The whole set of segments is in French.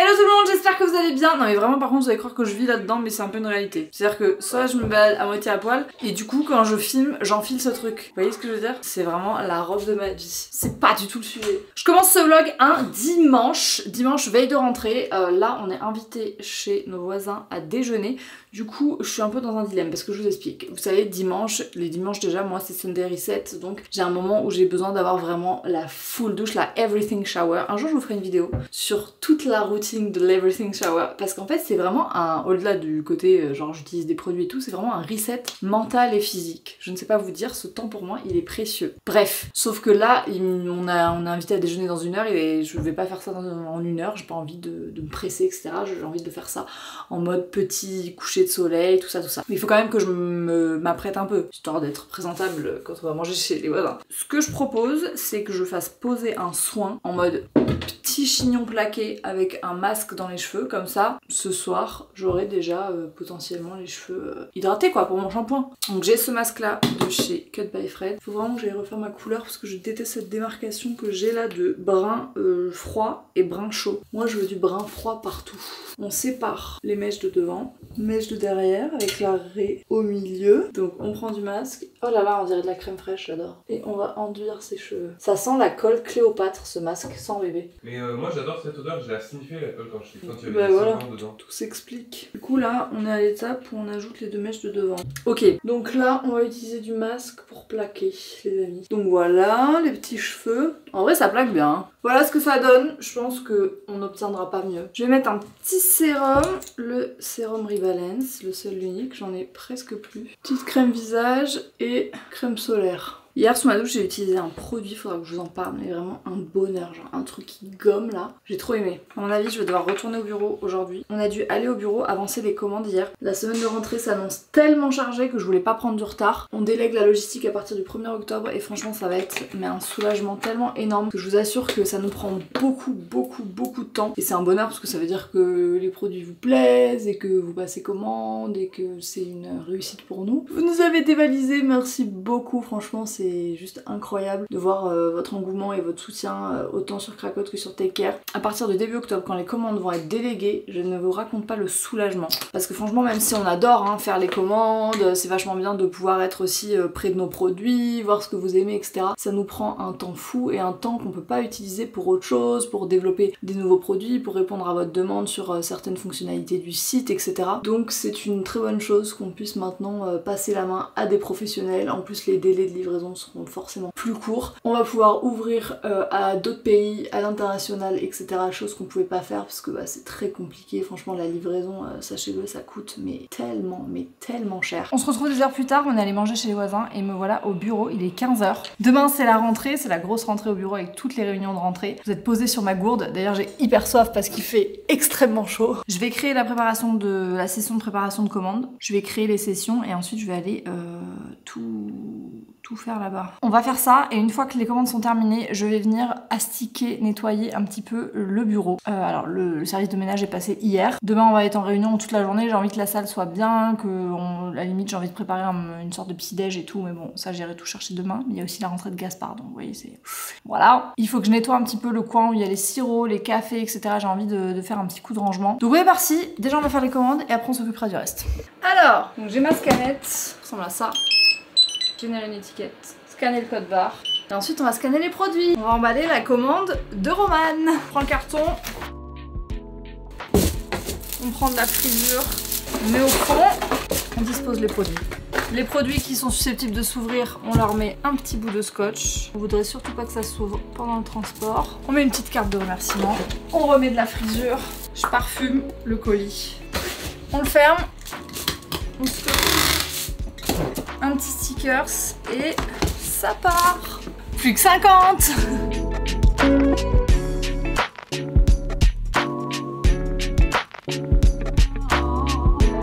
Hello tout le monde, j'espère que vous allez bien. Non mais vraiment par contre vous allez croire que je vis là-dedans mais c'est un peu une réalité. C'est-à-dire que soit je me balade à moitié à poil et du coup quand je filme j'enfile ce truc. Vous voyez ce que je veux dire? C'est vraiment la robe de ma vie. C'est pas du tout le sujet. Je commence ce vlog un dimanche veille de rentrée. Là on est invité chez nos voisins à déjeuner. Du coup je suis un peu dans un dilemme parce que je vous explique. Vous savez dimanche, les dimanches déjà moi c'est Sunday Reset donc j'ai un moment où j'ai besoin d'avoir vraiment la full douche, la everything shower. Un jour je vous ferai une vidéo sur toute la routine de l'Everything Shower parce qu'en fait c'est vraiment un, au-delà du côté genre j'utilise des produits et tout, c'est vraiment un reset mental et physique. Je ne sais pas vous dire, ce temps pour moi il est précieux. Bref, sauf que là on a invité à déjeuner dans 1 heure et je vais pas faire ça en 1 heure, j'ai pas envie de me presser etc, j'ai envie de faire ça en mode petit coucher de soleil, tout ça. Mais il faut quand même que je m'apprête un peu, histoire d'être présentable quand on va manger chez les voisins. Ce que je propose c'est que je fasse poser un soin en mode petit chignon plaqué avec un masque dans les cheveux, comme ça ce soir j'aurai déjà potentiellement les cheveux hydratés quoi pour mon shampoing. Donc j'ai ce masque là de chez Cut by Fred. Faut vraiment que j'aille refaire ma couleur parce que je déteste cette démarcation que j'ai là de brun froid et brun chaud. Moi je veux du brun froid partout. On sépare les mèches de devant, mèches de derrière avec la raie au milieu. Donc on prend du masque. Oh là là on dirait de la crème fraîche, j'adore. Et on va enduire ses cheveux. Ça sent la colle Cléopâtre ce masque sans rêver. Mais moi j'adore cette odeur, je l'ai signifié la colle quand il y Bah avait voilà, des dedans. tout s'explique. Du coup là on est à l'étape où on ajoute les 2 mèches de devant. Ok, donc là on va utiliser du masque pour plaquer les amis. Donc voilà les petits cheveux. En vrai ça plaque bien hein. Voilà ce que ça donne, je pense qu'on n'obtiendra pas mieux. Je vais mettre un petit sérum, le sérum Rebalance, le seul l'unique, j'en ai presque plus. Petite crème visage et crème solaire. Hier sous ma douche j'ai utilisé un produit, faudra que je vous en parle, mais vraiment un bonheur, genre un truc qui gomme là. J'ai trop aimé. À mon avis je vais devoir retourner au bureau aujourd'hui. On a dû aller au bureau, avancer les commandes hier. La semaine de rentrée s'annonce tellement chargée que je voulais pas prendre du retard. On délègue la logistique à partir du 1er octobre et franchement ça va être un soulagement tellement énorme que je vous assure que ça nous prend beaucoup de temps. Et c'est un bonheur parce que ça veut dire que les produits vous plaisent et que vous passez commande et que c'est une réussite pour nous. Vous nous avez dévalisé, merci beaucoup, franchement c'est juste incroyable de voir votre engouement et votre soutien autant sur Cracotte que sur Take Care. À partir du début octobre, quand les commandes vont être déléguées, je ne vous raconte pas le soulagement. Parce que franchement, même si on adore hein, faire les commandes, c'est vachement bien de pouvoir être aussi près de nos produits, voir ce que vous aimez, etc. Ça nous prend un temps fou et un temps qu'on peut pas utiliser pour autre chose, pour développer des nouveaux produits, pour répondre à votre demande sur certaines fonctionnalités du site, etc. Donc c'est une très bonne chose qu'on puisse maintenant passer la main à des professionnels. En plus, les délais de livraison seront forcément plus courts. On va pouvoir ouvrir à d'autres pays, à l'international, etc. Chose qu'on pouvait pas faire parce que bah, c'est très compliqué. Franchement, la livraison, sachez-le, ça coûte mais tellement cher. On se retrouve 2 heures plus tard, on est allé manger chez les voisins et me voilà au bureau, il est 15h. Demain, c'est la rentrée, c'est la grosse rentrée au bureau avec toutes les réunions de rentrée. Vous êtes posé sur ma gourde. D'ailleurs, j'ai hyper soif parce qu'il fait extrêmement chaud. Je vais créer la session de préparation de commandes. Je vais créer les sessions et ensuite je vais aller tout faire là-bas. On va faire ça et une fois que les commandes sont terminées, je vais venir astiquer, nettoyer un petit peu le bureau. Alors le service de ménage est passé hier. Demain on va être en réunion toute la journée, j'ai envie que la salle soit bien, à la limite j'ai envie de préparer une sorte de petit déj et tout, mais bon ça j'irai tout chercher demain. Mais il y a aussi la rentrée de Gaspard, donc vous voyez c'est... Voilà. Il faut que je nettoie un petit peu le coin où il y a les sirops, les cafés, etc. J'ai envie de faire un petit coup de rangement. Donc on est parti, déjà on va faire les commandes et après on s'occupera du reste. Alors, j'ai ma scannette, ça ressemble à ça. Générer une étiquette, scanner le code barre et ensuite on va scanner les produits. On va emballer la commande de Romane. On prend le carton, on prend de la frisure, on met au fond, on dispose les produits. Les produits qui sont susceptibles de s'ouvrir, on leur met un petit bout de scotch. On voudrait surtout pas que ça s'ouvre pendant le transport. On met une petite carte de remerciement, on remet de la frisure, je parfume le colis. On le ferme, on se un petit stickers et ça part. Plus que 50.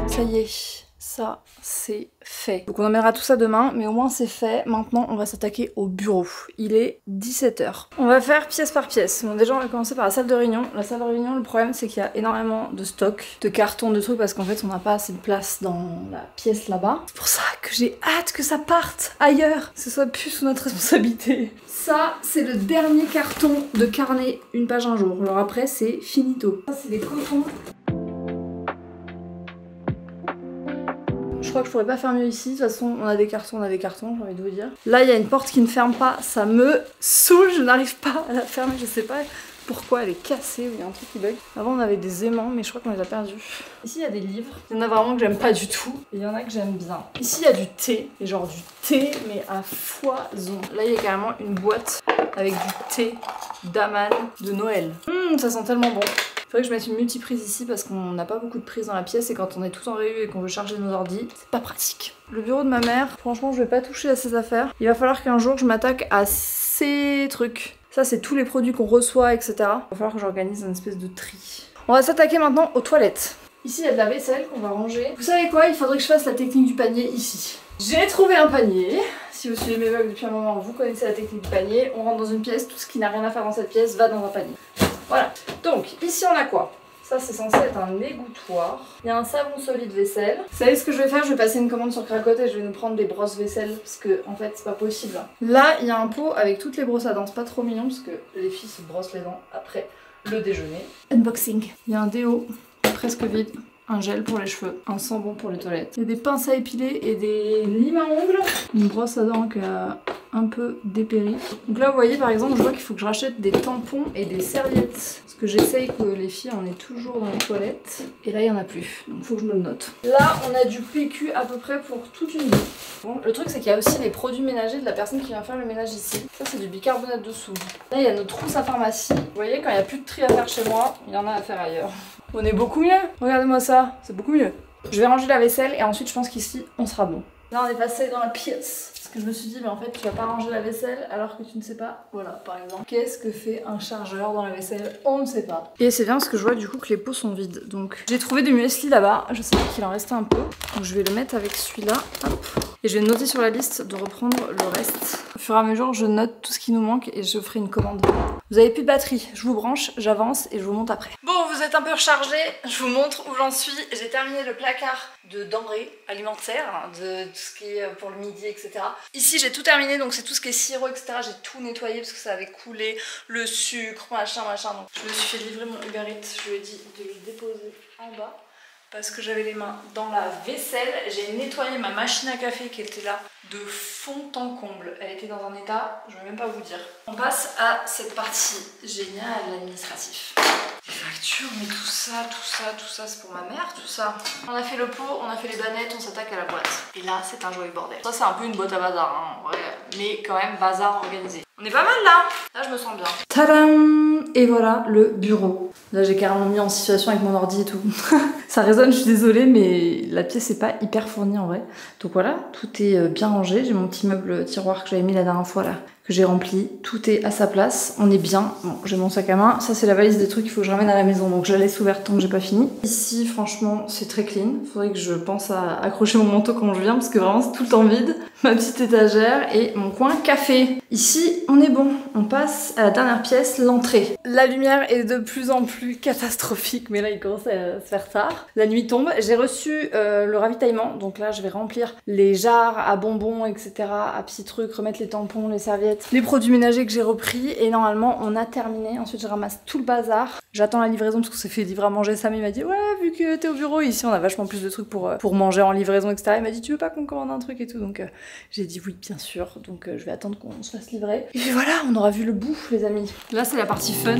Ça y est, ça c'est fait. Donc on emmènera tout ça demain, mais au moins c'est fait. Maintenant on va s'attaquer au bureau. Il est 17 h. On va faire pièce par pièce. Bon déjà on va commencer par la salle de réunion. La salle de réunion, le problème c'est qu'il y a énormément de stock, de cartons, de trucs, parce qu'en fait on n'a pas assez de place dans la pièce là-bas. C'est pour ça que j'ai hâte que ça parte ailleurs, que ce soit plus sous notre responsabilité. Ça c'est le dernier carton de carnet, une page un jour. Alors après c'est finito. Ça c'est des cotons. Je crois que je pourrais pas faire mieux ici. De toute façon, on a des cartons, j'ai envie de vous dire. Là, il y a une porte qui ne ferme pas. Ça me saoule, je n'arrive pas à la fermer. Je sais pas pourquoi elle est cassée ou il y a un truc qui bug. Avant, on avait des aimants, mais je crois qu'on les a perdus. Ici, il y a des livres. Il y en a vraiment que j'aime pas du tout. Et il y en a que j'aime bien. Ici, il y a du thé. Et genre du thé, mais à foison. Là, il y a carrément une boîte avec du thé d'Aman de Noël. Ça sent tellement bon. Faudrait que je mette une multiprise ici parce qu'on n'a pas beaucoup de prises dans la pièce et quand on est tout en réu et qu'on veut charger nos ordis, c'est pas pratique. Le bureau de ma mère, franchement je vais pas toucher à ses affaires. Il va falloir qu'un jour je m'attaque à ces trucs. Ça c'est tous les produits qu'on reçoit, etc. Il va falloir que j'organise une espèce de tri. On va s'attaquer maintenant aux toilettes. Ici il y a de la vaisselle qu'on va ranger. Vous savez quoi? Il faudrait que je fasse la technique du panier ici. J'ai trouvé un panier. Si vous suivez mes vlogs depuis un moment, vous connaissez la technique du panier. On rentre dans une pièce, tout ce qui n'a rien à faire dans cette pièce va dans un panier. Voilà. Donc, ici on a quoi? Ça c'est censé être un égouttoir. Il y a un savon solide vaisselle. Vous savez ce que je vais faire? Je vais passer une commande sur Cracotte et je vais nous prendre des brosses vaisselle parce que en fait c'est pas possible. Là il y a un pot avec toutes les brosses à dents. C'est pas trop mignon parce que les filles se brossent les dents après le déjeuner. Unboxing. Il y a un déo presque vide. Un gel pour les cheveux, un sambon pour les toilettes. Il y a des pinces à épiler et des limes à ongles. Une brosse à dents qui a un peu dépéri. Donc là vous voyez par exemple, je vois qu'il faut que je rachète des tampons et des serviettes. Parce que j'essaye que les filles en aient toujours dans les toilettes. Et là il n'y en a plus, donc il faut que je me le note. Là on a du PQ à peu près pour toute une vie. Bon, le truc c'est qu'il y a aussi les produits ménagers de la personne qui vient faire le ménage ici. Ça c'est du bicarbonate de soude. Là il y a notre trousse à pharmacie. Vous voyez quand il n'y a plus de tri à faire chez moi, il y en a à faire ailleurs. On est beaucoup mieux. Regardez-moi ça, c'est beaucoup mieux. Je vais ranger la vaisselle et ensuite je pense qu'ici on sera bon. Là on est passé dans la pièce. Parce que je me suis dit mais en fait tu vas pas ranger la vaisselle alors que tu ne sais pas. Voilà par exemple. Qu'est-ce que fait un chargeur dans la vaisselle? On ne sait pas. Et c'est bien parce que je vois du coup que les pots sont vides. Donc j'ai trouvé du muesli là-bas. Je sais qu'il en restait un peu. Donc je vais le mettre avec celui-là. Hop. Et je vais noter sur la liste de reprendre le reste. Au fur et à mesure je note tout ce qui nous manque et je ferai une commande. Vous avez plus de batterie, je vous branche, j'avance et je vous montre après. Bon, vous êtes un peu rechargé, je vous montre où j'en suis. J'ai terminé le placard de denrées alimentaires, de tout ce qui est pour le midi, etc. Ici j'ai tout terminé, donc c'est tout ce qui est sirop, etc. J'ai tout nettoyé parce que ça avait coulé, le sucre, machin. Donc je me suis fait livrer mon Uber Eats, je lui ai dit de le déposer en bas. Parce que j'avais les mains dans la vaisselle, j'ai nettoyé ma machine à café qui était là de fond en comble. Elle était dans un état, je ne vais même pas vous dire. On passe à cette partie géniale, l'administratif. Les factures, mais tout ça, c'est pour ma mère, tout ça. On a fait le pot, on a fait les bannettes, on s'attaque à la boîte. Et là, c'est un joyeux bordel. Ça, c'est un peu une boîte à bazar, hein, en vrai, mais quand même bazar organisé. On est pas mal là. Là, je me sens bien. Tadam! Et voilà le bureau. Là, j'ai carrément mis en situation avec mon ordi et tout. Ça résonne, je suis désolée, mais la pièce n'est pas hyper fournie en vrai. Donc voilà, tout est bien rangé. J'ai mon petit meuble tiroir que j'avais mis la dernière fois là, que j'ai rempli. Tout est à sa place, on est bien. Bon, j'ai mon sac à main. Ça, c'est la valise des trucs qu'il faut que je ramène à la maison. Donc je la laisse ouverte tant que j'ai pas fini. Ici, franchement, c'est très clean. Faudrait que je pense à accrocher mon manteau quand je viens parce que vraiment, c'est tout le temps vide. Ma petite étagère et mon coin café. Ici, on est bon. On passe à la dernière pièce, l'entrée. La lumière est de plus en plus catastrophique, mais là, il commence à se faire tard. La nuit tombe. J'ai reçu le ravitaillement. Donc là, je vais remplir les jarres à bonbons, etc. à petits trucs, remettre les tampons, les serviettes, les produits ménagers que j'ai repris. Et normalement, on a terminé. Ensuite, je ramasse tout le bazar. J'attends la livraison parce qu'on s'est fait livrer à manger. Sam, il m'a dit, ouais, vu que t'es au bureau, ici, on a vachement plus de trucs pour manger en livraison, etc. Il m'a dit, tu veux pas qu'on commande un truc et tout. Donc j'ai dit oui, bien sûr. Donc je vais attendre qu'on se fasse livrer. Et puis voilà, on aura vu le bout, les amis. Là, c'est la partie fun.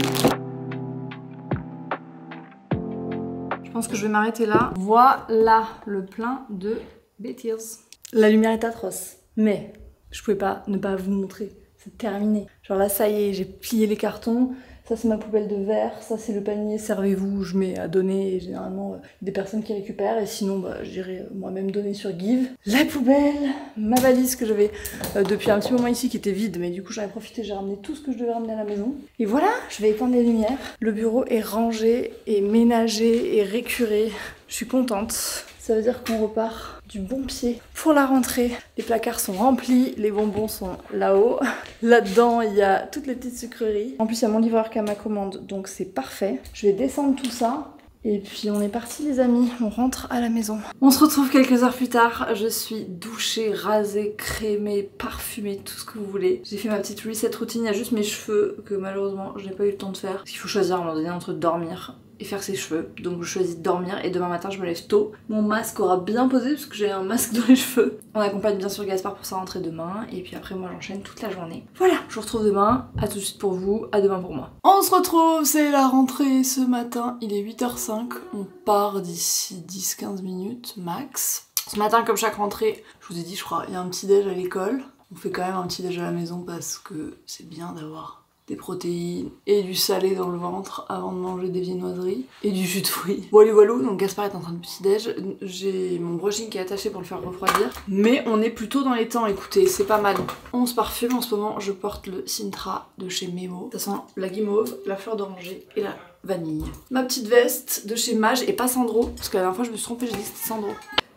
Je pense que je vais m'arrêter là. Voilà le plein de bêtises. La lumière est atroce, mais je pouvais pas ne pas vous montrer. C'est terminé. Genre là, ça y est, j'ai plié les cartons. Ça, c'est ma poubelle de verre. Ça, c'est le panier servez-vous. Je mets à donner. Et généralement, des personnes qui récupèrent. Et sinon, bah, j'irai moi-même donner sur Give. La poubelle. Ma valise que j'avais depuis un petit moment ici qui était vide. Mais du coup, j'en ai profité. J'ai ramené tout ce que je devais ramener à la maison. Et voilà, je vais éteindre les lumières. Le bureau est rangé et ménagé et récuré. Je suis contente. Ça veut dire qu'on repart du bon pied pour la rentrée. Les placards sont remplis, les bonbons sont là-haut. Là-dedans, il y a toutes les petites sucreries. En plus, il y a mon livreur qui a ma commande, donc c'est parfait. Je vais descendre tout ça. Et puis on est parti les amis, on rentre à la maison. On se retrouve quelques heures plus tard, je suis douchée, rasée, crémée, parfumée, tout ce que vous voulez. J'ai fait ma petite reset routine, il y a juste mes cheveux que malheureusement je n'ai pas eu le temps de faire. Parce qu'il faut choisir à un moment donné entre dormir et faire ses cheveux. Donc je choisis de dormir et demain matin je me lève tôt. Mon masque aura bien posé parce que j'ai un masque dans les cheveux. On accompagne bien sûr Gaspard pour sa rentrée demain et puis après moi j'enchaîne toute la journée. Voilà, je vous retrouve demain, à tout de suite pour vous, à demain pour moi. On se retrouve, c'est la rentrée ce matin, il est 8h05, on part d'ici 10-15 minutes max. Ce matin comme chaque rentrée, je vous ai dit je crois, il y a un petit déj à l'école. On fait quand même un petit déj à la maison parce que c'est bien d'avoir des protéines et du salé dans le ventre avant de manger des viennoiseries et du jus de fruits. Voilà, donc Gaspard est en train de petit déj. J'ai mon brushing qui est attaché pour le faire refroidir. Mais on est plutôt dans les temps, écoutez, c'est pas mal. On se parfume en ce moment, je porte le Sintra de chez Memo. Ça sent la guimauve, la fleur d'oranger et la vanille. Ma petite veste de chez Mage et pas Sandro, parce que la dernière fois je me suis trompée, j'ai dit que c'était Sandro.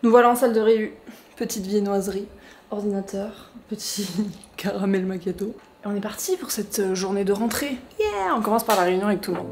Nous voilà en salle de réu, petite viennoiserie, ordinateur, petit caramel macchiato. Et on est parti pour cette journée de rentrée. Yeah, on commence par la réunion avec tout le monde.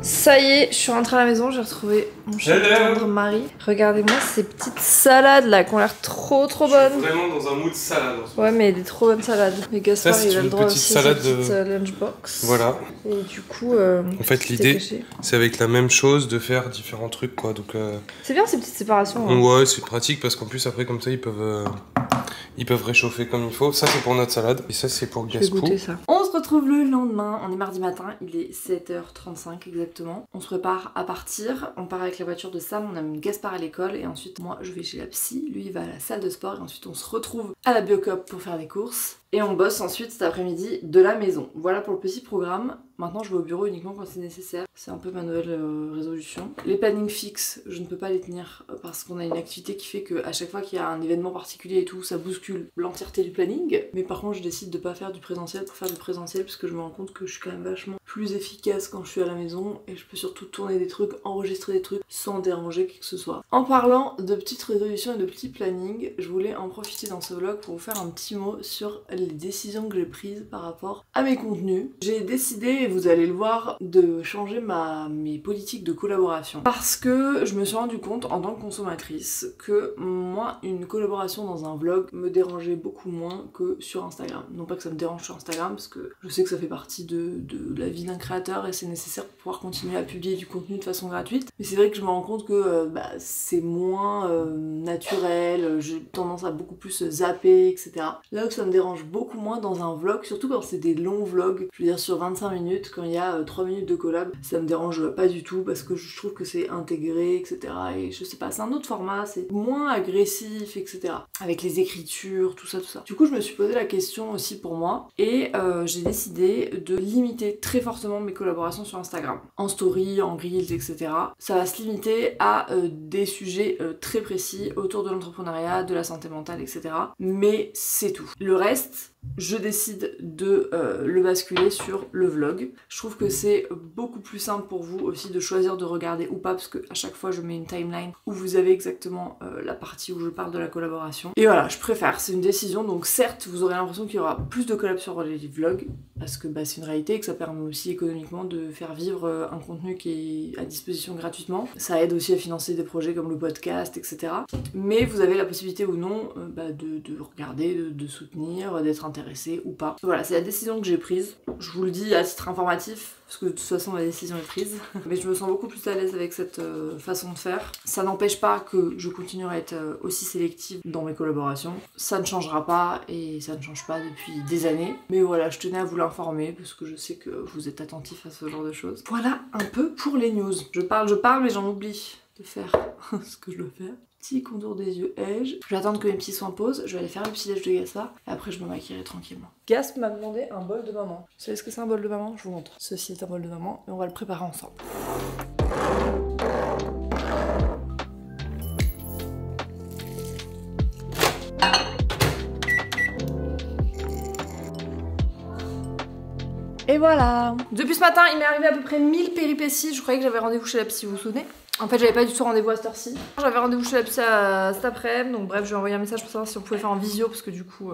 Ça y est, je suis rentrée à la maison, j'ai retrouvé mon cher tendre mari. Regardez-moi ces petites salades là qui ont l'air trop bonnes. Je suis vraiment dans un mood salade. Ouais, mais des trop bonnes salades. Mais Gaspard, ça, il a le droit aussi à sa petite de... lunchbox. Voilà. Et du coup, en fait, l'idée, c'est avec la même chose de faire différents trucs quoi. Donc, c'est bien ces petites séparations. Hein. Ouais, c'est pratique parce qu'en plus après comme ça ils peuvent réchauffer comme il faut. Ça c'est pour notre salade et ça c'est pour Gaspou. On se retrouve le lendemain, on est mardi matin, il est 7h35 exactement. On se prépare à partir, on part avec la voiture de Sam, on amène Gaspard à l'école et ensuite moi je vais chez la psy, lui il va à la salle de sport et ensuite on se retrouve à la Biocop pour faire des courses. Et on bosse ensuite cet après-midi de la maison. Voilà pour le petit programme. Maintenant je vais au bureau uniquement quand c'est nécessaire. C'est un peu ma nouvelle résolution. Les plannings fixes, je ne peux pas les tenir parce qu'on a une activité qui fait qu'à chaque fois qu'il y a un événement particulier et tout, ça bouscule l'entièreté du planning. Mais par contre je décide de pas faire du présentiel pour faire du présentiel parce que je me rends compte que je suis quand même vachement plus efficace quand je suis à la maison et je peux surtout tourner des trucs, enregistrer des trucs sans déranger qui que ce soit. En parlant de petites résolutions et de petits plannings, je voulais en profiter dans ce vlog pour vous faire un petit mot sur les décisions que j'ai prises par rapport à mes contenus. J'ai décidé, et vous allez le voir, de changer mes politiques de collaboration parce que je me suis rendu compte en tant que consommatrice que moi une collaboration dans un vlog me dérangeait beaucoup moins que sur Instagram. Non pas que ça me dérange sur Instagram parce que je sais que ça fait partie de la vie d'un créateur et c'est nécessaire pour pouvoir continuer à publier du contenu de façon gratuite, mais c'est vrai que je me rends compte que c'est moins naturel, j'ai tendance à beaucoup plus zapper, etc. Là où ça me dérange beaucoup moins dans un vlog, surtout quand c'est des longs vlogs, je veux dire sur 25 minutes, quand il y a 3 minutes de collab, ça me dérange pas du tout parce que je trouve que c'est intégré, etc. Et je sais pas, c'est un autre format, c'est moins agressif, etc. Avec les écritures, tout ça. Du coup, je me suis posé la question aussi pour moi et j'ai décidé de limiter très fortement mes collaborations sur Instagram. En story, en reels, etc. Ça va se limiter à des sujets très précis autour de l'entrepreneuriat, de la santé mentale, etc. Mais c'est tout. Le reste, je décide de le basculer sur le vlog. Je trouve que c'est beaucoup plus simple pour vous aussi de choisir de regarder ou pas parce que à chaque fois je mets une timeline où vous avez exactement la partie où je parle de la collaboration. Et voilà, je préfère, c'est une décision. Donc certes, vous aurez l'impression qu'il y aura plus de collabs sur les vlogs parce que c'est une réalité et que ça permet aussi économiquement de faire vivre un contenu qui est à disposition gratuitement. Ça aide aussi à financer des projets comme le podcast, etc. Mais vous avez la possibilité ou non de regarder, de soutenir, d'être intéressé ou pas. Voilà, c'est la décision que j'ai prise. Je vous le dis à titre informatif, parce que de toute façon ma décision est prise. Mais je me sens beaucoup plus à l'aise avec cette façon de faire. Ça n'empêche pas que je continuerai à être aussi sélective dans mes collaborations. Ça ne changera pas et ça ne change pas depuis des années. Mais voilà, je tenais à vous l'informer parce que je sais que vous êtes attentifs à ce genre de choses. Voilà un peu pour les news. Je parle mais j'en oublie de faire ce que je dois faire. Petit contour des yeux edge. Je vais attendre que mes petits soins posent, je vais aller faire le petit déj de Gaspard et après je me maquillerai tranquillement. Gasp m'a demandé un bol de maman. Vous savez ce que c'est un bol de maman? Je vous montre. Ceci est un bol de maman et on va le préparer ensemble. Et voilà. Depuis ce matin, il m'est arrivé à peu près 1000 péripéties. Je croyais que j'avais rendez-vous chez la psy, vous vous souvenez? En fait, j'avais pas du tout rendez-vous à cette heure-ci. J'avais rendez-vous chez la psy cet après-midi. Donc bref, je lui ai envoyé un message pour savoir si on pouvait faire en visio. Parce que du coup,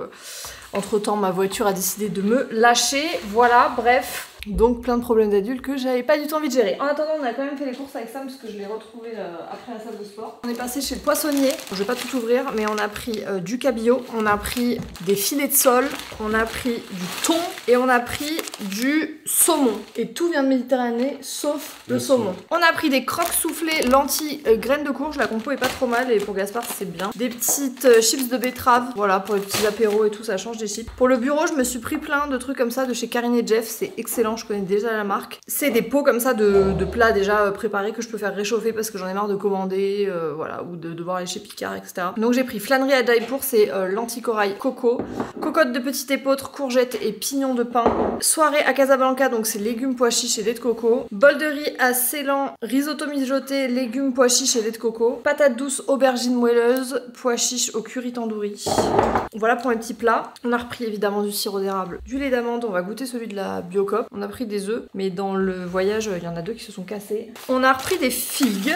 entre-temps, ma voiture a décidé de me lâcher. Voilà, bref. Donc plein de problèmes d'adultes que j'avais pas du tout envie de gérer. En attendant, on a quand même fait les courses avec Sam parce que je l'ai retrouvé après la salle de sport. On est passé chez le poissonnier. Je vais pas tout ouvrir, mais on a pris du cabillaud, on a pris des filets de sole, on a pris du thon et on a pris du saumon. Et tout vient de Méditerranée sauf le saumon. On a pris des croques soufflées, lentilles, graines de courge. La compo est pas trop mal et pour Gaspard c'est bien. Des petites chips de betterave. Voilà, pour les petits apéros et tout, ça change des chips. Pour le bureau, je me suis pris plein de trucs comme ça de chez Karine et Jeff. C'est excellent. Je connais déjà la marque. C'est des pots comme ça de plats déjà préparés que je peux faire réchauffer parce que j'en ai marre de commander, voilà, ou de devoir aller chez Picard, etc. Donc j'ai pris flânerie à Jaipur, c'est lentilles corail coco, cocotte de petite épeautre, courgettes et pignons de pain. Soirée à Casablanca, donc c'est légumes, pois chiches et lait de coco. Bol de riz à Ceylan, risotto mijoté, légumes, pois chiches et lait de coco. Patates douces, aubergines moelleuses, pois chiches au curry tandoori. Voilà pour mes petits plats. On a repris évidemment du sirop d'érable, du lait d'amande, on va goûter celui de la Biocop. On a pris des œufs, mais dans le voyage, il y en a 2 qui se sont cassés. On a repris des figues,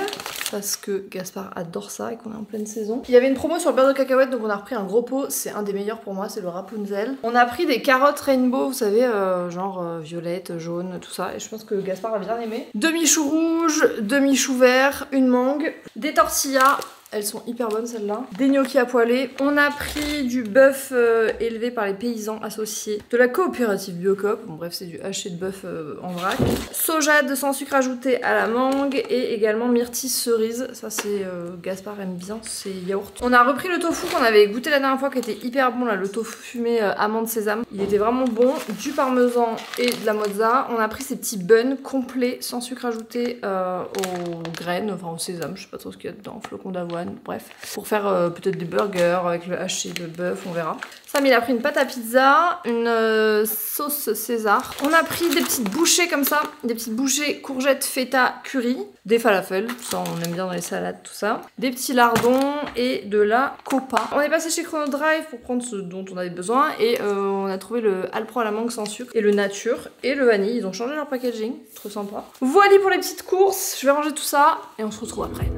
parce que Gaspard adore ça et qu'on est en pleine saison. Il y avait une promo sur le beurre de cacahuète, donc on a repris un gros pot. C'est un des meilleurs pour moi, c'est le Rapunzel. On a pris des carottes rainbow, vous savez, genre violette, jaune, tout ça. Et je pense que Gaspard va bien aimer. Demi-chou rouge, demi-chou vert, une mangue, des tortillas. Elles sont hyper bonnes celles-là. Des gnocchis à poêler. On a pris du bœuf élevé par les paysans associés de la coopérative Biocop. Bon bref, c'est du haché de bœuf en vrac. Sojade sans sucre ajouté à la mangue et également myrtille cerise. Ça c'est Gaspard aime bien, c'est yaourt. On a repris le tofu qu'on avait goûté la dernière fois qui était hyper bon là, le tofu fumé amande sésame. Il était vraiment bon, du parmesan et de la mozza. On a pris ces petits buns complets sans sucre ajouté aux graines, enfin au sésame, je sais pas trop ce qu'il y a dedans, flocons d'avoine. Bref, pour faire peut-être des burgers avec le haché de bœuf, on verra. Sam il a pris une pâte à pizza, une sauce César. On a pris des petites bouchées comme ça, des petites bouchées courgettes feta curry, des falafels, ça on aime bien dans les salades, tout ça. Des petits lardons et de la copa. On est passé chez Chrono Drive pour prendre ce dont on avait besoin et on a trouvé le Alpro à la mangue sans sucre et le nature et le vanille. Ils ont changé leur packaging, trop sympa. Voilà pour les petites courses, je vais ranger tout ça et on se retrouve après.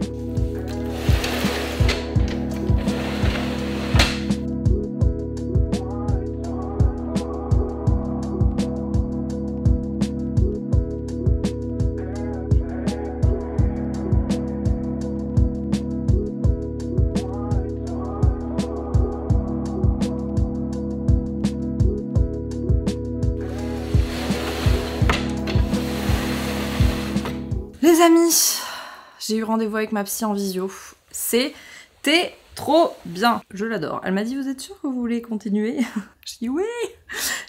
Les amis, j'ai eu rendez-vous avec ma psy en visio. C'était trop bien. Je l'adore. Elle m'a dit, vous êtes sûre que vous voulez continuer? Je dis oui.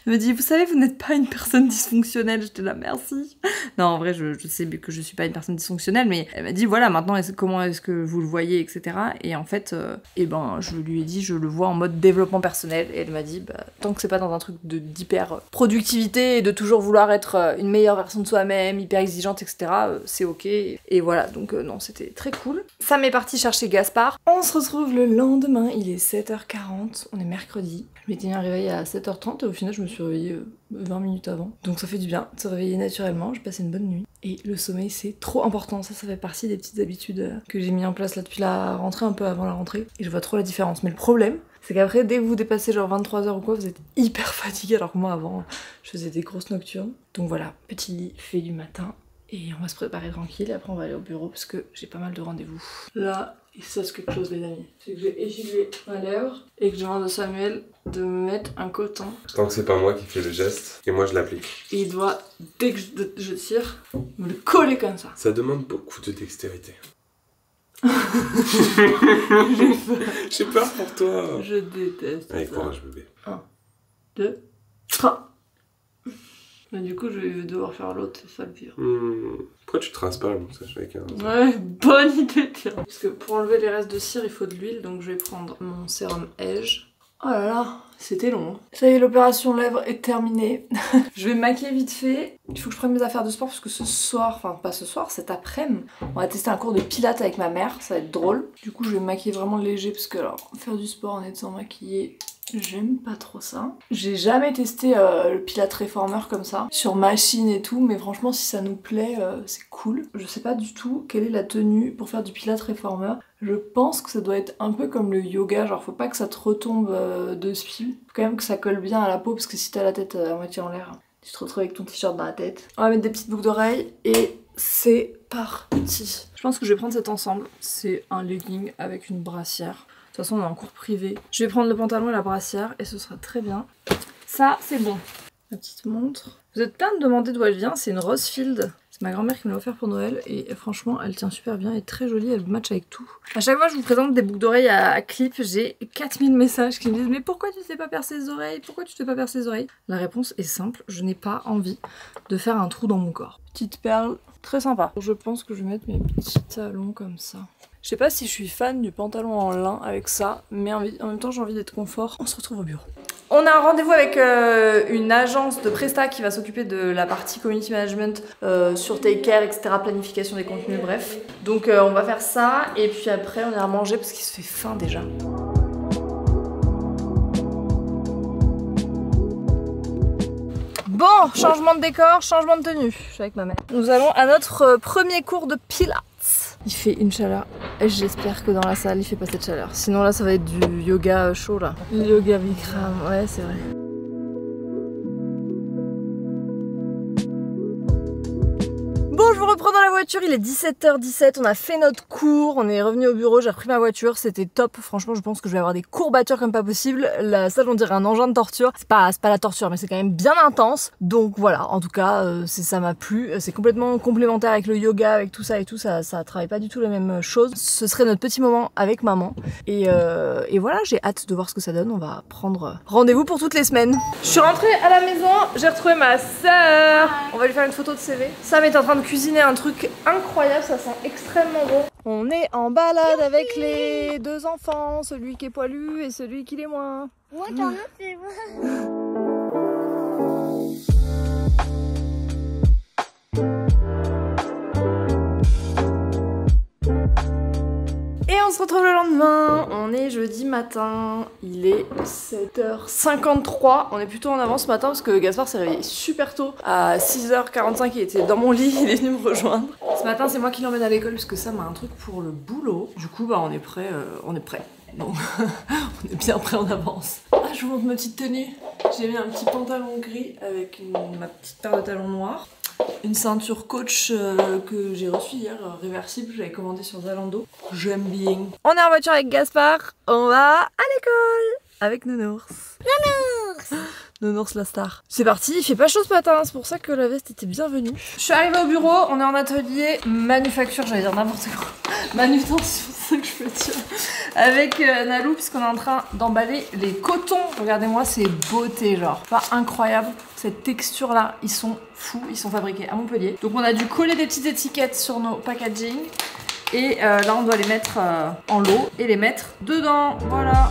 Elle me dit, vous savez, vous n'êtes pas une personne dysfonctionnelle. J'étais là, merci. Non, en vrai, je sais que je suis pas une personne dysfonctionnelle, mais elle m'a dit, voilà, maintenant, comment est-ce que vous le voyez, etc. Et en fait, je lui ai dit, je le vois en mode développement personnel. Et elle m'a dit, bah, tant que c'est pas dans un truc d'hyper productivité et de toujours vouloir être une meilleure version de soi-même, hyper exigeante, etc., c'est ok. Et voilà, donc non, c'était très cool. Sam est parti chercher Gaspard. On se retrouve le lendemain, il est 7h40, on est mercredi. Je m'étais mis un réveil à 7h30 et au final je me suis réveillée 20 minutes avant. Donc ça fait du bien de se réveiller naturellement, j'ai passé une bonne nuit. Et le sommeil c'est trop important, ça fait partie des petites habitudes que j'ai mis en place là depuis la rentrée, un peu avant la rentrée. Et je vois trop la différence. Mais le problème, c'est qu'après dès que vous dépassez genre 23h ou quoi, vous êtes hyper fatigué alors que moi avant je faisais des grosses nocturnes. Donc voilà, petit lit fait du matin. Et on va se préparer tranquille et après on va aller au bureau parce que j'ai pas mal de rendez-vous. Là, il se passe quelque chose les amis. C'est que je vais essuyer ma lèvre et que je demande à Samuel de me mettre un coton. Tant que c'est pas moi qui fais le geste et moi je l'applique. Et il doit, dès que je tire, me le coller comme ça. Ça demande beaucoup de dextérité. J'ai peur pour toi. Je déteste. Allez, courage bébé. 1, 2, 3. Mais du coup, je vais devoir faire l'autre, c'est ça le pire. Pourquoi tu te rinces pas là, mon sèche avec un... Ouais, bonne idée, tiens. Parce que pour enlever les restes de cire, il faut de l'huile, donc je vais prendre mon sérum Edge. Oh là là, c'était long. Hein. Ça y est, l'opération lèvres est terminée. Je vais me maquiller vite fait. Il faut que je prenne mes affaires de sport parce que ce soir, enfin pas ce soir, cet après-midi, on va tester un cours de pilates avec ma mère, ça va être drôle. Du coup, je vais me maquiller vraiment léger parce que alors, faire du sport en étant maquillée, J'aime pas trop ça. J'ai jamais testé le Pilate Reformer comme ça, sur machine et tout, mais franchement si ça nous plaît, c'est cool. Je sais pas du tout quelle est la tenue pour faire du Pilate Reformer. Je pense que ça doit être un peu comme le yoga, genre faut pas que ça te retombe dessus. Faut quand même que ça colle bien à la peau, parce que si t'as la tête à moitié en l'air, tu te retrouves avec ton t-shirt dans la tête. On va mettre des petites boucles d'oreilles et c'est parti. Je pense que je vais prendre cet ensemble. C'est un legging avec une brassière. De toute façon on est en cours privé. Je vais prendre le pantalon et la brassière et ce sera très bien. Ça c'est bon. La petite montre. Vous êtes plein de demander d'où elle vient, c'est une Rosefield. C'est ma grand-mère qui me l'a offert pour Noël et franchement elle tient super bien, elle est très jolie, elle match avec tout. À chaque fois que je vous présente des boucles d'oreilles à clip, j'ai 4000 messages qui me disent mais pourquoi tu sais pas percer les oreilles? Pourquoi tu sais pas percer les oreilles? La réponse est simple, je n'ai pas envie de faire un trou dans mon corps. Petite perle, très sympa. Je pense que je vais mettre mes petits talons comme ça. Je sais pas si je suis fan du pantalon en lin avec ça, mais en même temps j'ai envie d'être confort. On se retrouve au bureau. On a un rendez-vous avec une agence de Presta qui va s'occuper de la partie community management sur Take Care, etc., planification des contenus, bref. Donc on va faire ça et puis après on ira manger parce qu'il se fait faim déjà. Bon, changement de décor, changement de tenue. Je suis avec ma mère. Nous allons à notre premier cours de Pilates. Il fait une chaleur. J'espère que dans la salle il fait pas cette chaleur. Sinon là ça va être du yoga chaud là. Yoga Bikram, ouais c'est vrai. Bon, je vous reprends dans la voiture, il est 17h17, on a fait notre cours, on est revenu au bureau, j'ai repris ma voiture, c'était top. Franchement, je pense que je vais avoir des courbatures comme pas possible. La salle, on dirait un engin de torture. C'est pas la torture, mais c'est quand même bien intense. Donc voilà, en tout cas, ça m'a plu. C'est complètement complémentaire avec le yoga, avec tout ça et tout. Ça travaille pas du tout les mêmes choses. Ce serait notre petit moment avec maman. Et voilà, j'ai hâte de voir ce que ça donne. On va prendre rendez-vous pour toutes les semaines. Je suis rentrée à la maison, j'ai retrouvé ma sœur. On va lui faire une photo de CV. Sam est en train de cuisiner un truc incroyable, ça sent extrêmement bon. On est en balade avec les deux enfants, celui qui est poilu et celui qui l'est moins. Moi, t'en as fait moi. Et on se retrouve le lendemain, on est jeudi matin, il est 7h53, on est plutôt en avance ce matin parce que Gaspard s'est réveillé super tôt, à 6h45 il était dans mon lit, il est venu me rejoindre. Ce matin c'est moi qui l'emmène à l'école parce que Sam a un truc pour le boulot, du coup bah on est prêt. Donc on est bien prêt en avance. Ah, je vous montre ma petite tenue, j'ai mis un petit pantalon gris avec ma petite paire de talons noirs. Une ceinture Coach que j'ai reçue hier, réversible, j'avais commandé sur Zalando. J'aime bien. On est en voiture avec Gaspard, on va à l'école avec Nounours. Nounours la star. C'est parti, il fait pas chaud ce matin, c'est pour ça que la veste était bienvenue. Je suis arrivée au bureau, on est en atelier manufacture, j'allais dire n'importe quoi. Manutention, c'est ça que je peux dire. Avec Nalou, puisqu'on est en train d'emballer les cotons. Regardez-moi ces beautés, genre. Pas incroyable. Cette texture là, ils sont fous, ils sont fabriqués à Montpellier. Donc on a dû coller des petites étiquettes sur nos packaging. Et là on doit les mettre en lot et les mettre dedans. Voilà.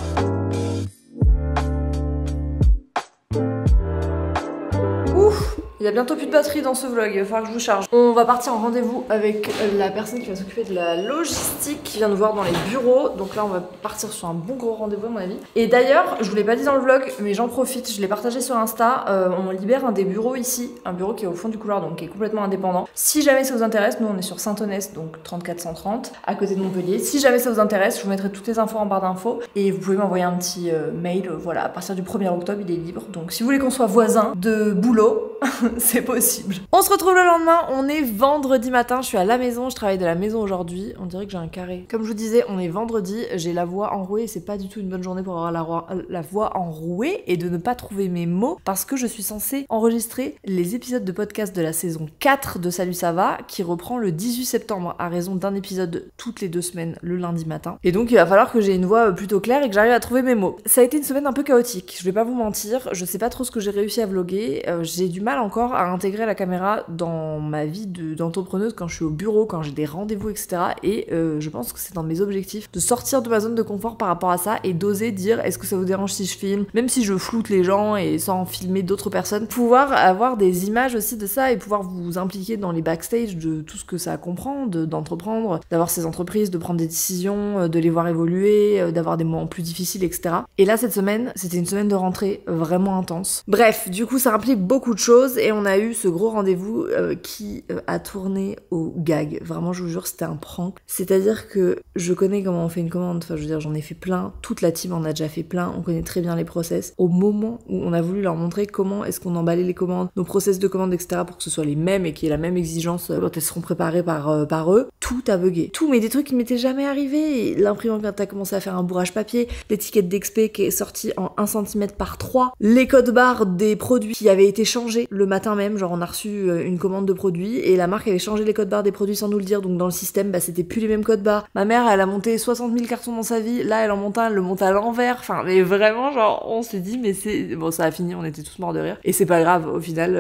Ouf! Il y a bientôt plus de batterie dans ce vlog, il va falloir que je vous charge. On va partir en rendez-vous avec la personne qui va s'occuper de la logistique, qui vient nous voir dans les bureaux. Donc là on va partir sur un bon gros rendez-vous à mon avis. Et d'ailleurs, je vous l'ai pas dit dans le vlog, mais j'en profite, je l'ai partagé sur Insta. On libère un des bureaux ici, un bureau qui est au fond du couloir, donc qui est complètement indépendant. Si jamais ça vous intéresse, nous on est sur Saint-Onest, donc 3430, à côté de Montpellier. Si jamais ça vous intéresse, je vous mettrai toutes les infos en barre d'infos. Et vous pouvez m'envoyer un petit mail, voilà, à partir du 1er octobre, il est libre. Donc si vous voulez qu'on soit voisins de boulot, c'est possible. On se retrouve le lendemain, on est vendredi matin, je suis à la maison, je travaille de la maison aujourd'hui, on dirait que j'ai un carré. Comme je vous disais, on est vendredi, j'ai la voix enrouée et c'est pas du tout une bonne journée pour avoir la voix enrouée et de ne pas trouver mes mots parce que je suis censée enregistrer les épisodes de podcast de la saison 4 de Salut ça va qui reprend le 18 septembre à raison d'un épisode toutes les 2 semaines le lundi matin. Et donc il va falloir que j'ai une voix plutôt claire et que j'arrive à trouver mes mots. Ça a été une semaine un peu chaotique, je vais pas vous mentir, je sais pas trop ce que j'ai réussi à vlogger, j'ai du mal encore encore à intégrer la caméra dans ma vie d'entrepreneuse quand je suis au bureau, quand j'ai des rendez-vous, etc. Et je pense que c'est dans mes objectifs de sortir de ma zone de confort par rapport à ça et d'oser dire est-ce que ça vous dérange si je filme, même si je floute les gens et sans filmer d'autres personnes, pouvoir avoir des images aussi de ça et pouvoir vous impliquer dans les backstage de tout ce que ça comprend, d'entreprendre, d'avoir ces entreprises, de prendre des décisions, de les voir évoluer, d'avoir des moments plus difficiles, etc. Et là, cette semaine, c'était une semaine de rentrée vraiment intense. Bref, du coup, ça implique beaucoup de choses et on a eu ce gros rendez-vous qui a tourné au gag. Vraiment, je vous jure, c'était un prank. C'est-à-dire que je connais comment on fait une commande, enfin, je veux dire, j'en ai fait plein, toute la team en a déjà fait plein, on connaît très bien les process. Au moment où on a voulu leur montrer comment est-ce qu'on emballait les commandes, nos process de commande, etc., pour que ce soit les mêmes et qu'il y ait la même exigence quand elles seront préparées par eux, tout a bugué. Tout, mais des trucs qui m'étaient jamais arrivés. L'imprimante quand t'as commencé à faire un bourrage papier, l'étiquette d'expé qui est sortie en 1 cm par 3, les codes barres des produits qui avaient été changés le matin même, genre on a reçu une commande de produits et la marque avait changé les codes barres des produits sans nous le dire, donc dans le système, bah c'était plus les mêmes codes barres. Ma mère, elle a monté 60 000 cartons dans sa vie, là elle en monte un, elle le monte à l'envers, enfin mais vraiment genre on s'est dit mais c'est... Bon ça a fini, on était tous morts de rire et c'est pas grave, au final,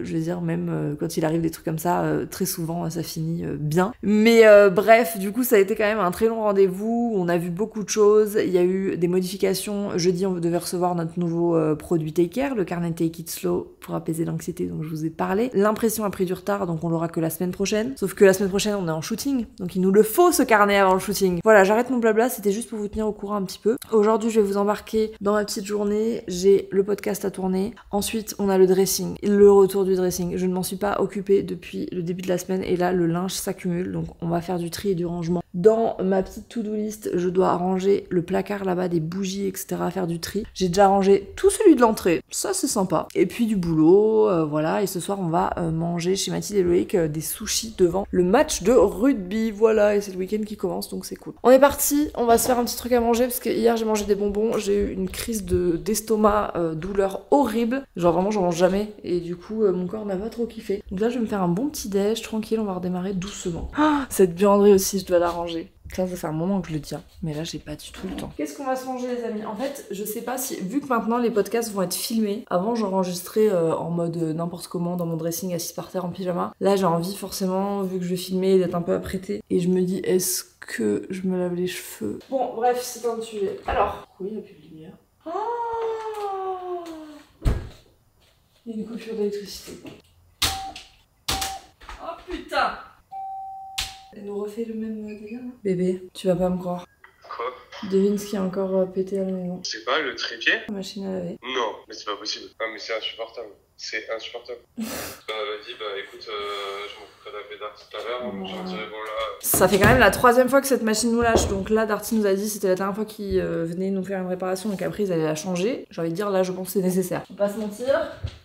je veux dire même quand il arrive des trucs comme ça, très souvent ça finit bien. Mais bref, du coup ça a été quand même un très long rendez-vous, on a vu beaucoup de choses, il y a eu des modifications, jeudi on devait recevoir notre nouveau produit Take Care, le carnet Take It Slow pour apaiser l'anxiété dont je vous ai parlé. L'impression a pris du retard donc on l'aura que la semaine prochaine, sauf que la semaine prochaine on est en shooting, donc il nous le faut ce carnet avant le shooting. Voilà, j'arrête mon blabla, c'était juste pour vous tenir au courant un petit peu. Aujourd'hui je vais vous embarquer dans ma petite journée, j'ai le podcast à tourner, ensuite on a le dressing, le retour du dressing. Je ne m'en suis pas occupée depuis le début de la semaine et là le linge s'accumule, donc on va faire du tri et du rangement. Dans ma petite to-do list, je dois ranger le placard là-bas, des bougies, etc., faire du tri. J'ai déjà rangé tout celui de l'entrée, ça c'est sympa. Et puis du boulot, voilà, et ce soir on va manger chez Mathilde et Loïc des sushis devant le match de rugby, voilà, et c'est le week-end qui commence, donc c'est cool. On est parti, on va se faire un petit truc à manger, parce que hier j'ai mangé des bonbons, j'ai eu une crise d'estomac, douleur horrible, genre vraiment j'en mange jamais, et du coup mon corps n'a pas trop kiffé. Donc là je vais me faire un bon petit déj, tranquille, on va redémarrer doucement. Ah, cette buanderie aussi, je dois la ranger. Ça fait un moment que je le tiens, mais là j'ai pas du tout le temps. Qu'est-ce qu'on va se manger les amis? En fait, je sais pas si, vu que maintenant les podcasts vont être filmés, avant j'enregistrais en mode n'importe comment dans mon dressing assise par terre en pyjama. Là j'ai envie forcément, vu que je vais filmer, d'être un peu apprêtée. Et je me dis, est-ce que je me lave les cheveux? Bon bref, c'est pas un sujet. Alors, oui, il n'y a plus de lumière. Ah, il y a une coupure d'électricité. Oh putain! Elle nous refait le même délire là. Bébé, tu vas pas me croire. Quoi? Devine ce qui a encore pété à la maison. C'est pas le trépied? La machine à laver. Non, mais c'est pas possible. Non, mais c'est insupportable. C'est insupportable. Vas-y, bah écoute, je m'occuperai de la paix d'Arty tout à l'heure. Je leur dirai, bon là. Ça fait quand même la 3e fois que cette machine nous lâche. Donc là, Darty nous a dit c'était la dernière fois qu'ils venaient nous faire une réparation. Donc après, ils allaient la changer. J'ai envie de dire, là, je pense que c'est nécessaire. Faut pas se mentir.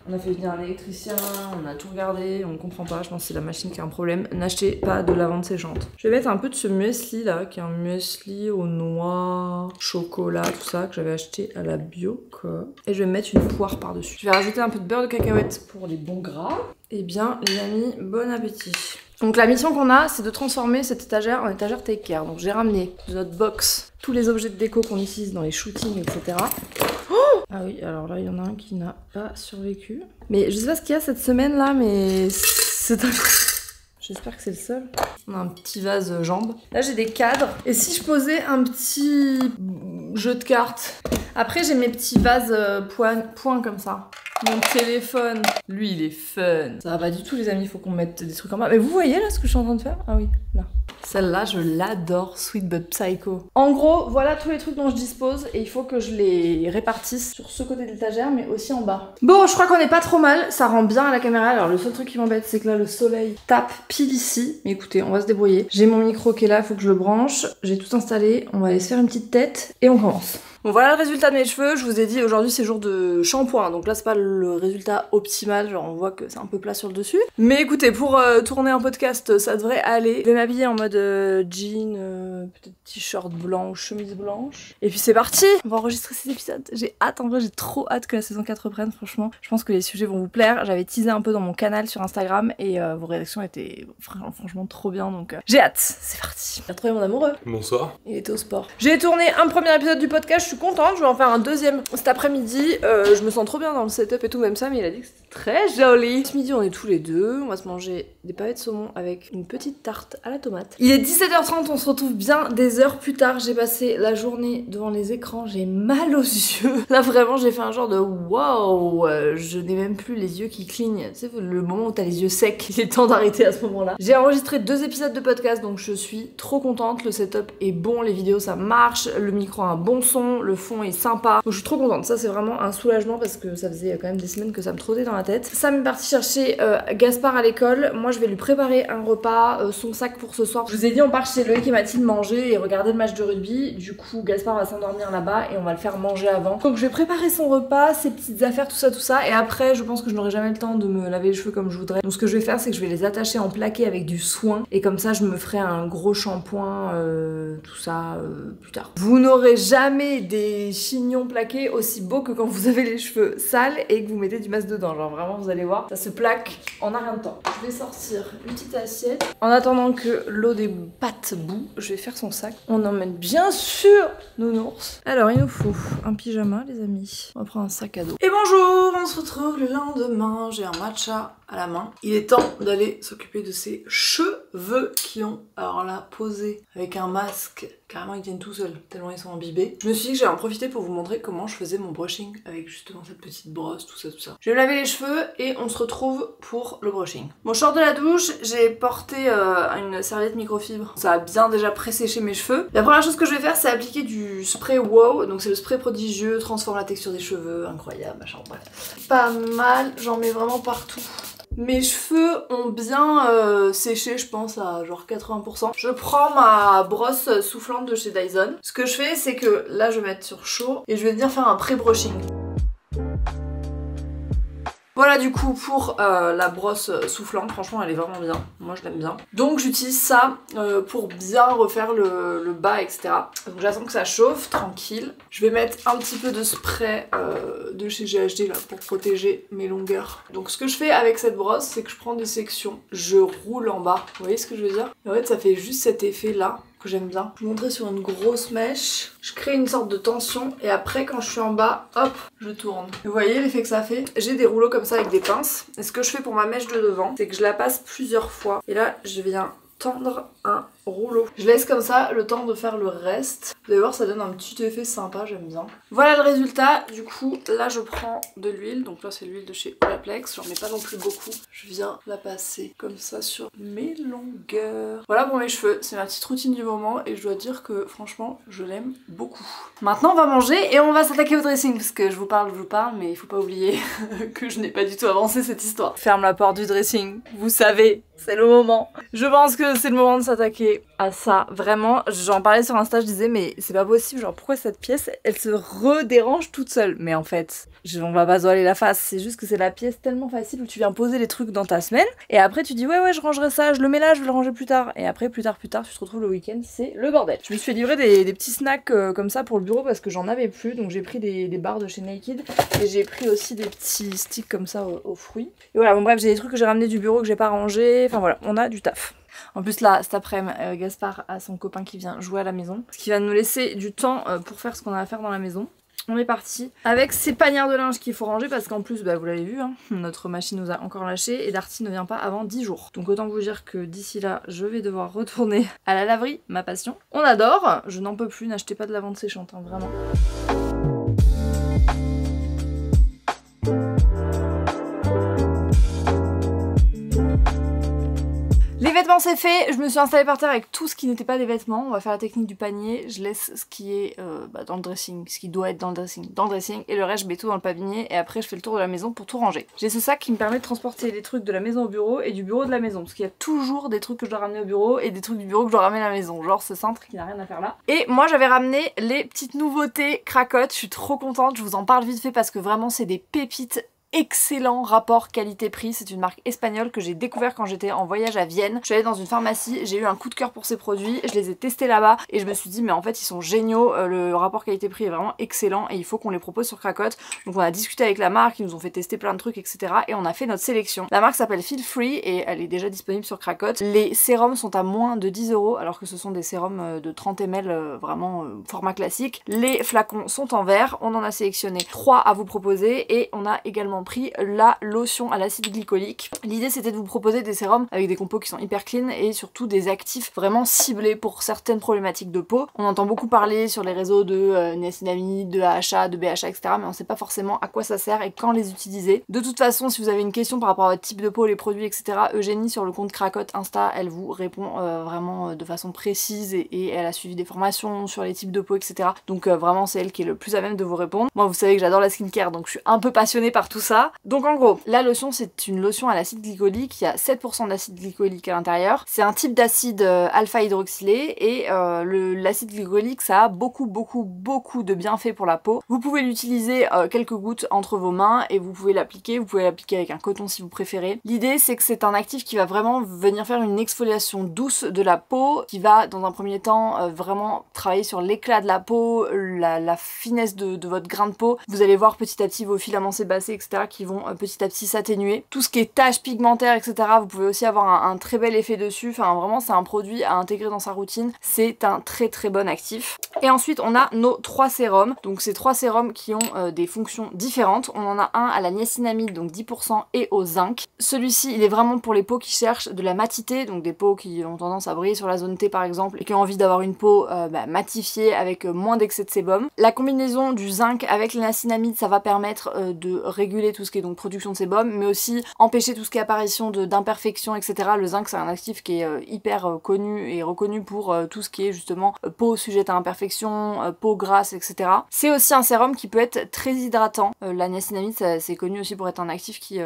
On a fait venir un électricien, on a tout regardé, on comprend pas. Je pense que c'est la machine qui a un problème. N'achetez pas de lavande séchante. Je vais mettre un peu de ce muesli là, qui est un muesli aux noix, chocolat, tout ça, que j'avais acheté à la Bioco. Et je vais mettre une poire par-dessus. Je vais rajouter un peu de beurre de cacahuète pour les bons gras. Et bien, les amis, bon appétit. Donc la mission qu'on a, c'est de transformer cette étagère en étagère Take Care. Donc j'ai ramené de notre box tous les objets de déco qu'on utilise dans les shootings, etc. Oh, ah oui, alors là, il y en a un qui n'a pas survécu. Mais je sais pas ce qu'il y a cette semaine là, mais c'est un... J'espère que c'est le seul. On a un petit vase jambes. Là, j'ai des cadres. Et si je posais un petit jeu de cartes? Après, j'ai mes petits vases points comme ça. Mon téléphone, lui, il est fun. Ça va pas du tout, les amis, il faut qu'on mette des trucs en bas. Mais vous voyez là ce que je suis en train de faire? Ah oui, là. Celle-là, je l'adore, Sweet But Psycho. En gros, voilà tous les trucs dont je dispose et il faut que je les répartisse sur ce côté de l'étagère, mais aussi en bas. Bon, je crois qu'on est pas trop mal, ça rend bien à la caméra. Alors le seul truc qui m'embête, c'est que là, le soleil tape pile ici. Mais écoutez, on va se débrouiller. J'ai mon micro qui est là, il faut que je le branche. J'ai tout installé, on va aller se faire une petite tête et on commence. Bon, voilà le résultat de mes cheveux. Je vous ai dit, aujourd'hui c'est jour de shampoing, donc là c'est pas le résultat optimal, genre on voit que c'est un peu plat sur le dessus. Mais écoutez, pour tourner un podcast, ça devrait aller. Je vais m'habiller en mode jean, peut-être t-shirt blanc ou chemise blanche. Et puis c'est parti, on va enregistrer cet épisode. J'ai hâte, en vrai j'ai trop hâte que la saison 4 reprenne, franchement. Je pense que les sujets vont vous plaire. J'avais teasé un peu dans mon canal sur Instagram et vos réactions étaient franchement trop bien, donc j'ai hâte. C'est parti. J'ai retrouvé mon amoureux. Bonsoir. Il était au sport. J'ai tourné un premier épisode du podcast, je suis contente, je vais en faire un deuxième cet après-midi. Je me sens trop bien dans le setup et tout, même ça, mais il a dit que c'était Très joli. Ce midi on est tous les deux, on va se manger des pavés de saumon avec une petite tarte à la tomate. Il est 17h30, on se retrouve bien des heures plus tard. J'ai passé la journée devant les écrans, j'ai mal aux yeux. Là vraiment j'ai fait un genre de waouh, je n'ai même plus les yeux qui clignent. Tu sais le moment où t'as les yeux secs, il est temps d'arrêter à ce moment-là. J'ai enregistré 2 épisodes de podcast donc je suis trop contente, le setup est bon, les vidéos ça marche, le micro a un bon son, le fond est sympa. Donc je suis trop contente, ça c'est vraiment un soulagement parce que ça faisait quand même des semaines que ça me trottait dans la tête. Sam est parti chercher Gaspard à l'école, moi je vais lui préparer un repas, son sac pour ce soir. Je vous ai dit on part chez Loïc et Mathilde manger et regarder le match de rugby, du coup Gaspard va s'endormir là-bas et on va le faire manger avant. Donc je vais préparer son repas, ses petites affaires, tout ça et après je pense que je n'aurai jamais le temps de me laver les cheveux comme je voudrais. Donc ce que je vais faire c'est que je vais les attacher en plaqué avec du soin et comme ça je me ferai un gros shampoing, tout ça plus tard. Vous n'aurez jamais des chignons plaqués aussi beaux que quand vous avez les cheveux sales et que vous mettez du masque dedans, genre vraiment vous allez voir, ça se plaque en un rien de temps. Je vais sortir une petite assiette. En attendant que l'eau des pâtes bout, je vais faire son sac. On emmène bien sûr Nounours. Alors il nous faut un pyjama les amis. On va prendre un sac à dos. Et bonjour, on se retrouve le lendemain. J'ai un matcha à la main. Il est temps d'aller s'occuper de ses cheveux qui ont alors là posé avec un masque. Carrément ils viennent tout seuls, tellement ils sont imbibés. Je me suis dit que j'allais en profiter pour vous montrer comment je faisais mon brushing avec justement cette petite brosse, tout ça. Je vais me laver les cheveux et on se retrouve pour le brushing. Bon, je sors de la douche, j'ai porté une serviette microfibre. Ça a bien déjà pré-séché mes cheveux. La première chose que je vais faire, c'est appliquer du spray Wow. Donc c'est le spray prodigieux, transforme la texture des cheveux, incroyable, machin, bref. Pas mal, j'en mets vraiment partout. Mes cheveux ont bien séché, je pense à genre 80%. Je prends ma brosse soufflante de chez Dyson. Ce que je fais, c'est que là, je vais mettre sur chaud et je vais venir faire un pré-brushing. Voilà du coup pour la brosse soufflante, franchement elle est vraiment bien, moi je l'aime bien. Donc j'utilise ça pour bien refaire le bas etc. Donc j'attends que ça chauffe, tranquille. Je vais mettre un petit peu de spray de chez GHD là pour protéger mes longueurs. Donc ce que je fais avec cette brosse c'est que je prends des sections, je roule en bas, vous voyez ce que je veux dire? Et en fait ça fait juste cet effet là que j'aime bien. Je vous montrer sur une grosse mèche, je crée une sorte de tension et après quand je suis en bas, hop, je tourne. Vous voyez l'effet que ça fait? J'ai des rouleaux comme ça avec des pinces et ce que je fais pour ma mèche de devant, c'est que je la passe plusieurs fois et là je viens tendre un rouleau. Je laisse comme ça le temps de faire le reste. Vous allez voir ça donne un petit effet sympa, j'aime bien. Voilà le résultat, du coup là je prends de l'huile, donc là c'est l'huile de chez Olaplex, j'en mets pas non plus beaucoup. Je viens la passer comme ça sur mes longueurs. Voilà pour mes cheveux, c'est ma petite routine du moment et je dois dire que franchement je l'aime beaucoup. Maintenant on va manger et on va s'attaquer au dressing parce que je vous parle mais il faut pas oublier que je n'ai pas du tout avancé cette histoire. Ferme la porte du dressing, vous savez, c'est le moment. Je pense que c'est le moment de s'attaquer à ça. Vraiment, j'en parlais sur Insta, je disais mais c'est pas possible, genre pourquoi cette pièce elle se redérange toute seule? Mais en fait, on va pas se voiler la face, c'est juste que c'est la pièce tellement facile où tu viens poser les trucs dans ta semaine et après tu dis ouais je rangerai ça, je le mets là, je vais le ranger plus tard et après plus tard tu te retrouves le week-end, c'est le bordel. Je me suis fait livrer des petits snacks comme ça pour le bureau parce que j'en avais plus, donc j'ai pris des barres de chez Naked et j'ai pris aussi des petits sticks comme ça aux fruits. Et voilà, bon bref, j'ai des trucs que j'ai ramenés du bureau que j'ai pas rangé, enfin voilà, on a du taf. En plus là, cet après-midi, Gaspard a son copain qui vient jouer à la maison, ce qui va nous laisser du temps pour faire ce qu'on a à faire dans la maison. On est parti avec ces panières de linge qu'il faut ranger parce qu'en plus, bah, vous l'avez vu, hein, notre machine nous a encore lâché et Darty ne vient pas avant 10 jours. Donc autant vous dire que d'ici là, je vais devoir retourner à la laverie, ma passion. On adore, je n'en peux plus, n'achetez pas de lavande séchante, hein, vraiment. Les vêtements c'est fait, je me suis installée par terre avec tout ce qui n'était pas des vêtements. On va faire la technique du panier, je laisse ce qui est dans le dressing, ce qui doit être dans le dressing et le reste je mets tout dans le panier et après je fais le tour de la maison pour tout ranger. J'ai ce sac qui me permet de transporter les trucs de la maison au bureau et du bureau de la maison parce qu'il y a toujours des trucs que je dois ramener au bureau et des trucs du bureau que je dois ramener à la maison, genre ce cintre qui n'a rien à faire là. Et moi j'avais ramené les petites nouveautés Cracotte, je suis trop contente, je vous en parle vite fait parce que vraiment c'est des pépites. Excellent rapport qualité-prix, c'est une marque espagnole que j'ai découvert quand j'étais en voyage à Vienne. Je suis allée dans une pharmacie, j'ai eu un coup de cœur pour ces produits, je les ai testés là-bas et je me suis dit mais en fait ils sont géniaux, le rapport qualité-prix est vraiment excellent et il faut qu'on les propose sur Cracotte. Donc on a discuté avec la marque, ils nous ont fait tester plein de trucs etc. et on a fait notre sélection. La marque s'appelle Feel Free et elle est déjà disponible sur Cracotte. Les sérums sont à moins de 10 € alors que ce sont des sérums de 30 ml vraiment format classique. Les flacons sont en verre, on en a sélectionné 3 à vous proposer et on a également également pris la lotion à l'acide glycolique. L'idée c'était de vous proposer des sérums avec des compos qui sont hyper clean et surtout des actifs vraiment ciblés pour certaines problématiques de peau. On entend beaucoup parler sur les réseaux de niacinamide, de AHA, de BHA, etc. mais on sait pas forcément à quoi ça sert et quand les utiliser. De toute façon, si vous avez une question par rapport à votre type de peau, les produits, etc., Eugénie sur le compte Cracotte Insta, elle vous répond vraiment de façon précise et elle a suivi des formations sur les types de peau, etc. Donc vraiment c'est elle qui est le plus à même de vous répondre. Moi vous savez que j'adore la skincare donc je suis un peu passionnée par tout ça. Donc en gros, la lotion c'est une lotion à l'acide glycolique, il y a 7% d'acide glycolique à l'intérieur. C'est un type d'acide alpha hydroxylé et l'acide glycolique ça a beaucoup de bienfaits pour la peau. Vous pouvez l'utiliser quelques gouttes entre vos mains et vous pouvez l'appliquer avec un coton si vous préférez. L'idée c'est que c'est un actif qui va vraiment venir faire une exfoliation douce de la peau, qui va dans un premier temps vraiment travailler sur l'éclat de la peau, la finesse de votre grain de peau. Vous allez voir petit à petit vos filaments sébacés, etc. qui vont petit à petit s'atténuer. Tout ce qui est taches pigmentaires, etc. vous pouvez aussi avoir un très bel effet dessus. Enfin vraiment c'est un produit à intégrer dans sa routine. C'est un très bon actif. Et ensuite on a nos 3 sérums. Donc ces 3 sérums qui ont des fonctions différentes. On en a un à la niacinamide, donc 10% et au zinc. Celui-ci il est vraiment pour les peaux qui cherchent de la matité, donc des peaux qui ont tendance à briller sur la zone T par exemple et qui ont envie d'avoir une peau matifiée avec moins d'excès de sébum. La combinaison du zinc avec la niacinamide ça va permettre de réguler tout ce qui est donc production de sébum mais aussi empêcher tout ce qui est apparition d'imperfections, etc. Le zinc c'est un actif qui est hyper connu et reconnu pour tout ce qui est justement peau sujette à imperfection, peau grasse, etc. C'est aussi un sérum qui peut être très hydratant. La niacinamide c'est connu aussi pour être un actif qui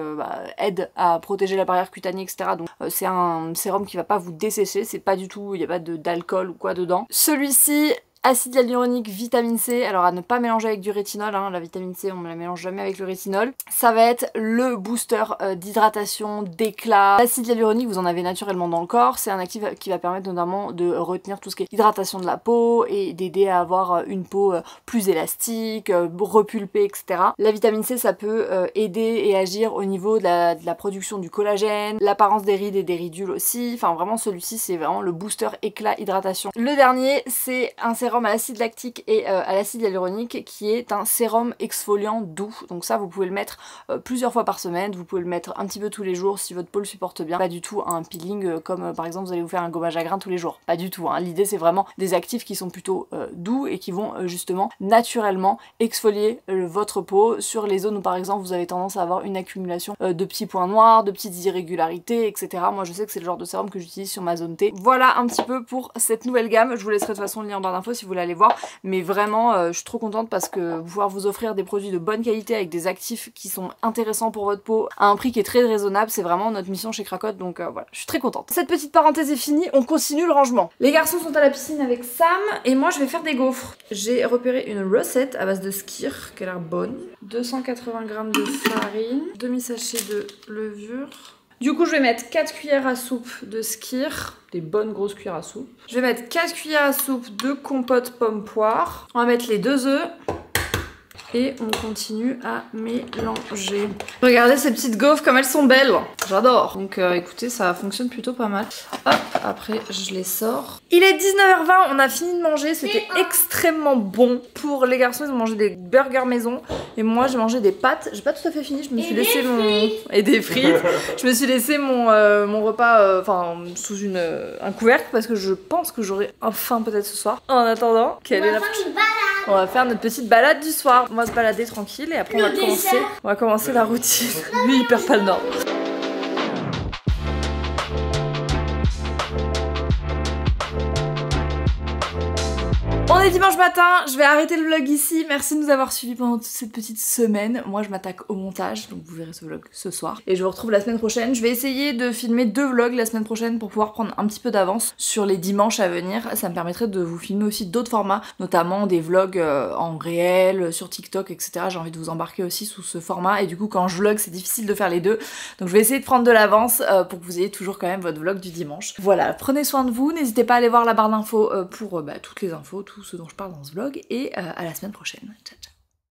aide à protéger la barrière cutanée, etc. Donc c'est un sérum qui va pas vous dessécher, c'est pas du tout, il n'y a pas d'alcool ou quoi dedans. Celui-ci, acide hyaluronique, vitamine C, alors à ne pas mélanger avec du rétinol, hein. La vitamine C on ne la mélange jamais avec le rétinol. Ça va être le booster d'hydratation, d'éclat. L'acide hyaluronique vous en avez naturellement dans le corps, c'est un actif qui va permettre notamment de retenir tout ce qui est hydratation de la peau et d'aider à avoir une peau plus élastique, repulpée, etc. La vitamine C ça peut aider et agir au niveau de la production du collagène, l'apparence des rides et des ridules aussi, enfin vraiment celui-ci c'est vraiment le booster éclat hydratation. Le dernier c'est un sérum à l'acide lactique et à l'acide hyaluronique qui est un sérum exfoliant doux. Donc ça vous pouvez le mettre plusieurs fois par semaine, vous pouvez le mettre un petit peu tous les jours si votre peau le supporte bien. Pas du tout un peeling comme par exemple vous allez vous faire un gommage à grains tous les jours. Pas du tout, hein. L'idée c'est vraiment des actifs qui sont plutôt doux et qui vont justement naturellement exfolier votre peau sur les zones où par exemple vous avez tendance à avoir une accumulation de petits points noirs, de petites irrégularités, etc. Moi je sais que c'est le genre de sérum que j'utilise sur ma zone T. Voilà un petit peu pour cette nouvelle gamme. Je vous laisserai de toute façon le lien en barre d'infos si vous voulez aller voir, mais vraiment je suis trop contente parce que pouvoir vous offrir des produits de bonne qualité avec des actifs qui sont intéressants pour votre peau à un prix qui est très raisonnable, c'est vraiment notre mission chez Cracotte, donc voilà, je suis très contente. Cette petite parenthèse est finie, on continue le rangement. Les garçons sont à la piscine avec Sam et moi je vais faire des gaufres. J'ai repéré une recette à base de skyr qui a l'air bonne, 280 g de farine, demi-sachet de levure. Du coup je vais mettre 4 cuillères à soupe de skyr, des bonnes grosses cuillères à soupe. Je vais mettre 4 cuillères à soupe de compote pomme poire. On va mettre les 2 œufs. Et on continue à mélanger. Regardez ces petites gaufres comme elles sont belles. J'adore. Donc écoutez, ça fonctionne plutôt pas mal. Hop, après je les sors. Il est 19h20, on a fini de manger. C'était extrêmement bon. Pour les garçons, ils ont mangé des burgers maison. Et moi, j'ai mangé des pâtes. J'ai pas tout à fait fini. Je me suis laissé et des frites. Je me suis laissé mon repas sous un couvercle parce que je pense que j'aurai faim peut-être ce soir. En attendant, quelle est la on va faire notre petite balade du soir. On va se balader tranquille et après on va commencer la routine. Lui il perd pas le nord. On est dimanche matin, je vais arrêter le vlog ici. Merci de nous avoir suivis pendant toute cette petite semaine. Moi je m'attaque au montage, donc vous verrez ce vlog ce soir. Et je vous retrouve la semaine prochaine. Je vais essayer de filmer 2 vlogs la semaine prochaine pour pouvoir prendre un petit peu d'avance sur les dimanches à venir. Ça me permettrait de vous filmer aussi d'autres formats, notamment des vlogs en réel, sur TikTok, etc. J'ai envie de vous embarquer aussi sous ce format. Et du coup quand je vlog c'est difficile de faire les deux. Donc je vais essayer de prendre de l'avance pour que vous ayez toujours quand même votre vlog du dimanche. Voilà, prenez soin de vous. N'hésitez pas à aller voir la barre d'infos pour toutes les infos, tout ce dont je parle dans ce vlog et à la semaine prochaine. Ciao ciao.